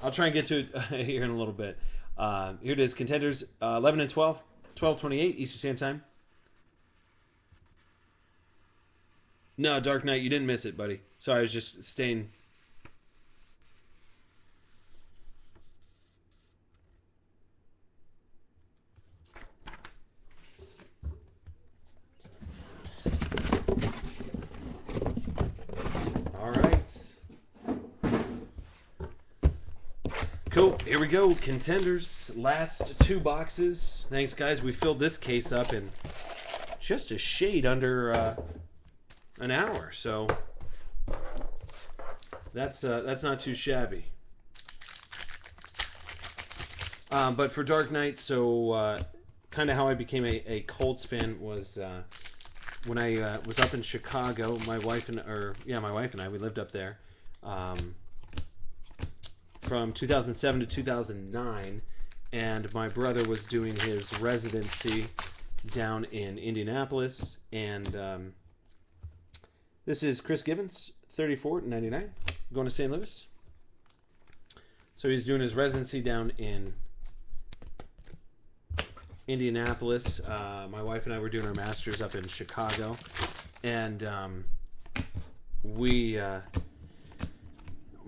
I'll try and get to it here in a little bit. Here it is. Contenders 11 and 12, 12:28 Eastern Standard Time. No, Dark Knight, you didn't miss it, buddy. Sorry, I was just staying. All right. Cool. Here we go. Contenders. Last two boxes. Thanks, guys. We filled this case up in just a shade under an hour, so that's not too shabby. But for Dark Knight, so kind of how I became a Colts fan was when I was up in Chicago. My wife and I, we lived up there from 2007 to 2009, and my brother was doing his residency down in Indianapolis, and this is Chris Gibbons, 34/99, going to St. Louis. So he's doing his residency down in Indianapolis. My wife and I were doing our masters up in Chicago, and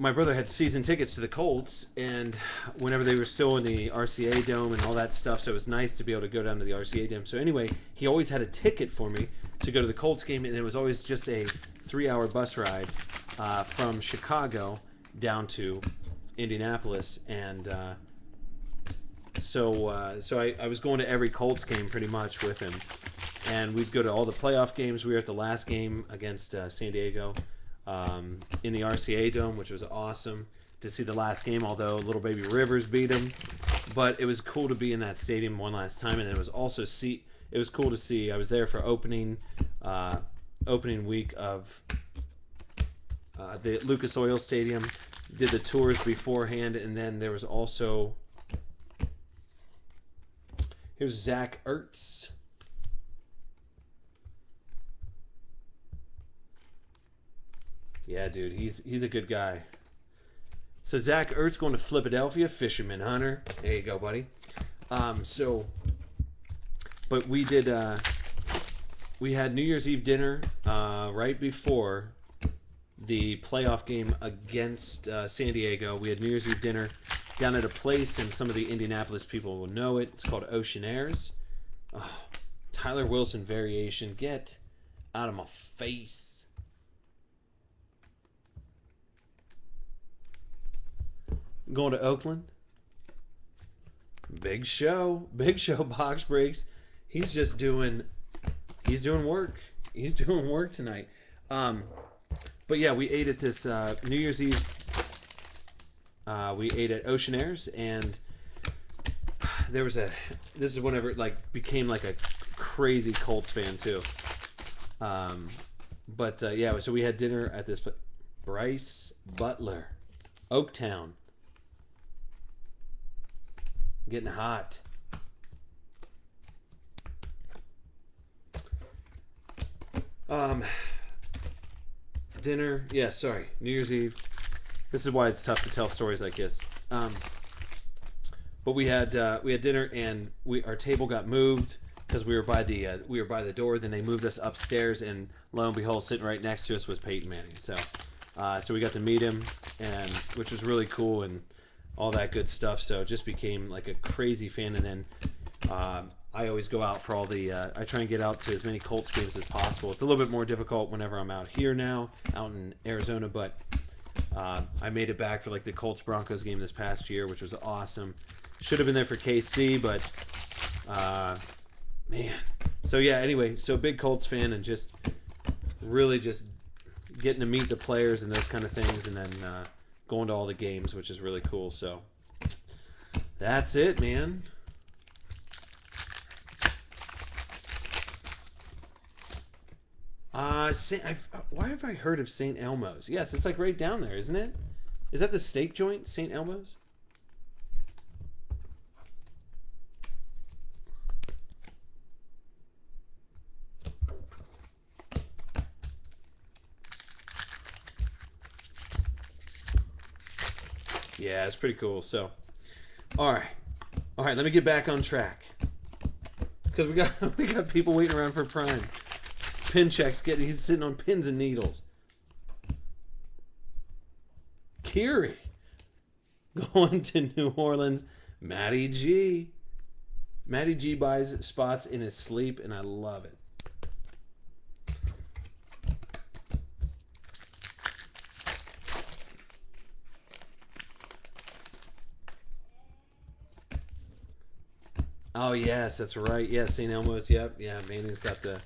my brother had season tickets to the Colts, and whenever they were still in the RCA Dome and all that stuff, so it was nice to be able to go down to the RCA Dome. So anyway, he always had a ticket for me to go to the Colts game, and it was always just a 3-hour bus ride from Chicago down to Indianapolis. And so I was going to every Colts game pretty much with him, and we'd go to all the playoff games. We were at the last game against San Diego in the RCA Dome, which was awesome to see the last game, although little baby Rivers beat him. But it was cool to be in that stadium one last time, and it was also it was cool to see. I was there for opening week of the Lucas Oil Stadium. Did the tours beforehand, and then there was also, here's Zach Ertz. Yeah, dude, he's a good guy. So Zach Ertz going to Philadelphia, Fisherman Hunter. There you go, buddy. But we did. We had New Year's Eve dinner right before the playoff game against San Diego. We had New Year's Eve dinner down at a place, and some of the Indianapolis people will know it. It's called Ocean Airs. Oh, Tyler Wilson variation. Get out of my face. Going to Oakland. Big show box breaks. He's doing work. He's doing work tonight. But yeah, we ate at this New Year's Eve. We ate at Ocean Airs, and there was this is whenever it became like a crazy Colts fan too. Yeah, so we had dinner at this Bryce Butler, Oaktown. Getting hot. Dinner. Yeah, sorry. New Year's Eve. This is why it's tough to tell stories like this. But we had dinner, and our table got moved because we were by the door. Then they moved us upstairs, and lo and behold, sitting right next to us was Peyton Manning. So we got to meet him, and which was really cool, and all that good stuff. So just became like a crazy fan. And then I always go out for all the I try and get out to as many Colts games as possible. It's a little bit more difficult whenever I'm out here now, out in Arizona, but I made it back for like the Colts Broncos game this past year, which was awesome. Should have been there for KC, but man. So yeah, anyway, so big Colts fan, and just really just getting to meet the players and those kind of things, and then going to all the games, which is really cool. So that's it, man. Why have I heard of St. Elmo's? Yes, it's like right down there, isn't it? Is that the steak joint, St. Elmo's? Yeah, it's pretty cool. So, all right. Let me get back on track. Because we got people waiting around for Prime. Pin checks he's sitting on pins and needles. Kiri going to New Orleans. Matty G. Matty G buys spots in his sleep, and I love it. Oh, yes, that's right. Yeah, St. Elmo's. Yep. Yeah, Manning's got the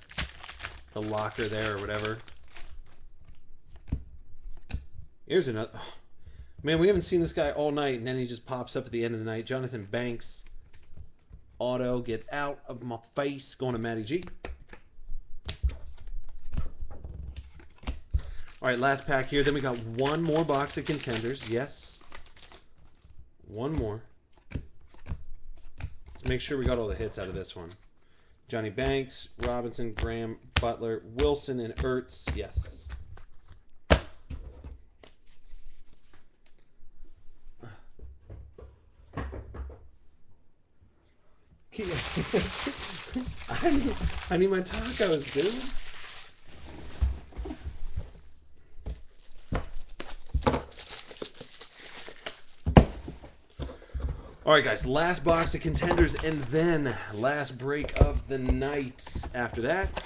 locker there or whatever. Here's another. Oh, man, we haven't seen this guy all night, and then he just pops up at the end of the night. Jonathan Banks. Auto, get out of my face. Going to Matty G. All right, last pack here. Then we got one more box of Contenders. Yes. One more. Let's make sure we got all the hits out of this one. Johnny Banks, Robinson, Graham, Butler, Wilson, and Ertz. Yes. I need my tacos, dude. All right, guys, last box of Contenders, and then last break of the night after that.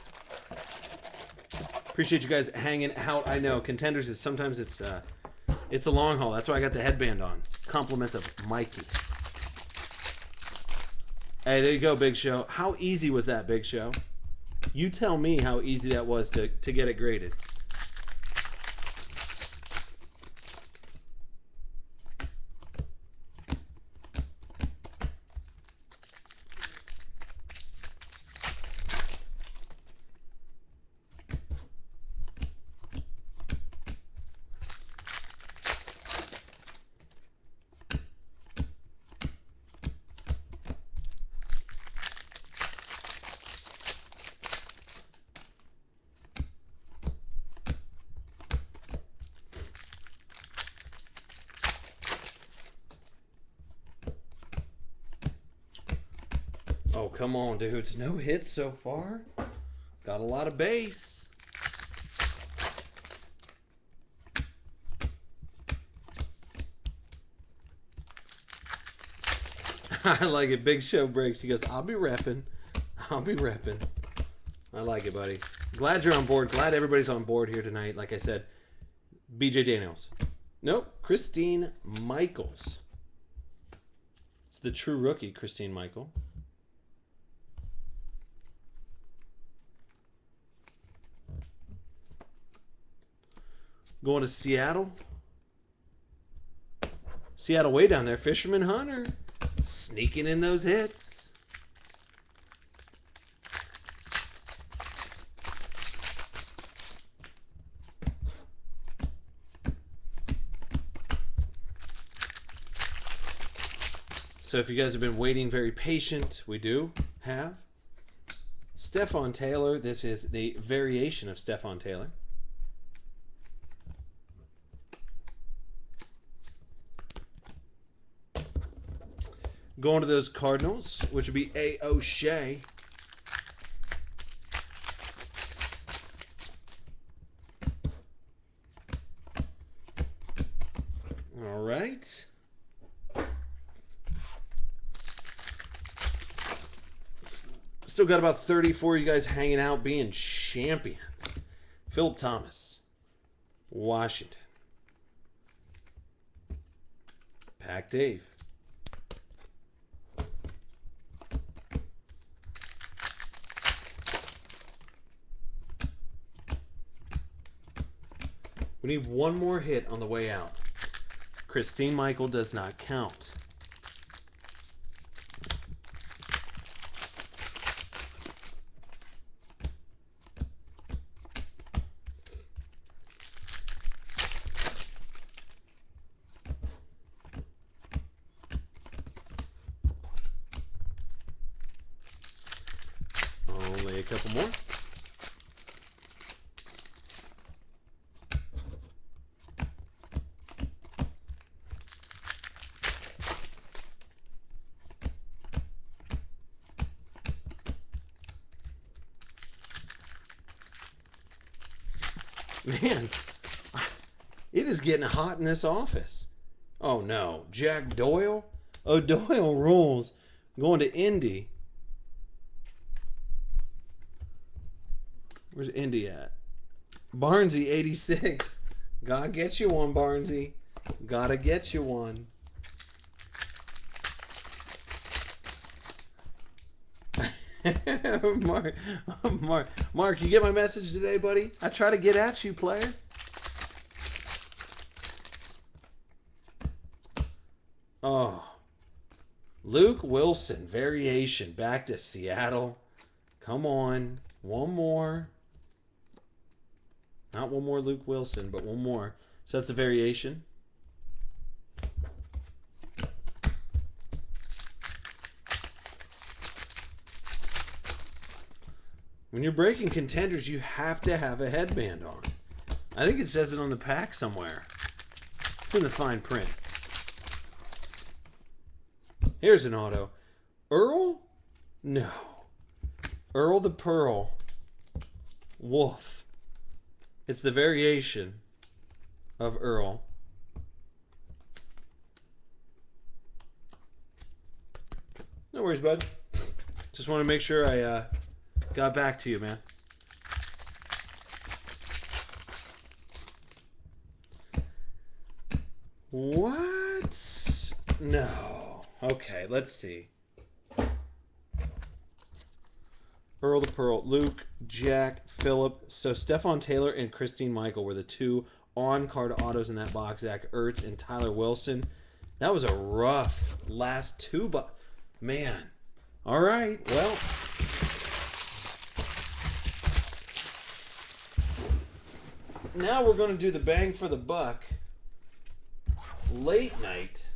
Appreciate you guys hanging out. I know Contenders is sometimes it's a long haul. That's why I got the headband on. Compliments of Mikey. Hey, there you go, Big Show. How easy was that, Big Show? You tell me how easy that was to get it graded. Oh, come on, dudes. No hits so far. Got a lot of base. I like it. Big Show breaks. He goes, I'll be repping. I'll be repping. I like it, buddy. Glad you're on board. Glad everybody's on board here tonight. Like I said, BJ Daniels. Nope. Christine Michaels. It's the true rookie, Christine Michael. Going to Seattle. Seattle way down there. Fisherman Hunter. Sneaking in those hits. So if you guys have been waiting very patient, we do have Stephon Taylor. This is the variation of Stephon Taylor. Going to those Cardinals, which would be A. O'Shea. All right. Still got about 34 of you guys hanging out being champions. Philip Thomas, Washington. Pack Dave. We need one more hit on the way out. Christine Michael does not count. Only a couple more. Man, it is getting hot in this office. Oh no, Jack Doyle? Oh, Doyle rules. Going to Indy. Where's Indy at? Barnesy, 86. Gotta get you one, Barnesy. Gotta get you one. Mark, you get my message today, buddy? I try to get at you, player. Oh. Luke Wilson, variation, back to Seattle. Come on. One more. Not one more Luke Wilson, but one more. So that's a variation. When you're breaking contenders, you have to have a headband on. I think it says it on the pack somewhere. It's in the fine print. Here's an auto. Earl? No. Earl the Pearl. Wolf. It's the variation of Earl. No worries, bud. Just want to make sure I got back to you, man. What? No. Okay, let's see. Earl the Pearl, Luke, Jack, Phillip. So Stephon Taylor and Christine Michael were the two on-card autos in that box. Zach Ertz and Tyler Wilson. That was a rough last two, but man. All right, well. Now we're going to do the bang for the buck. Late night.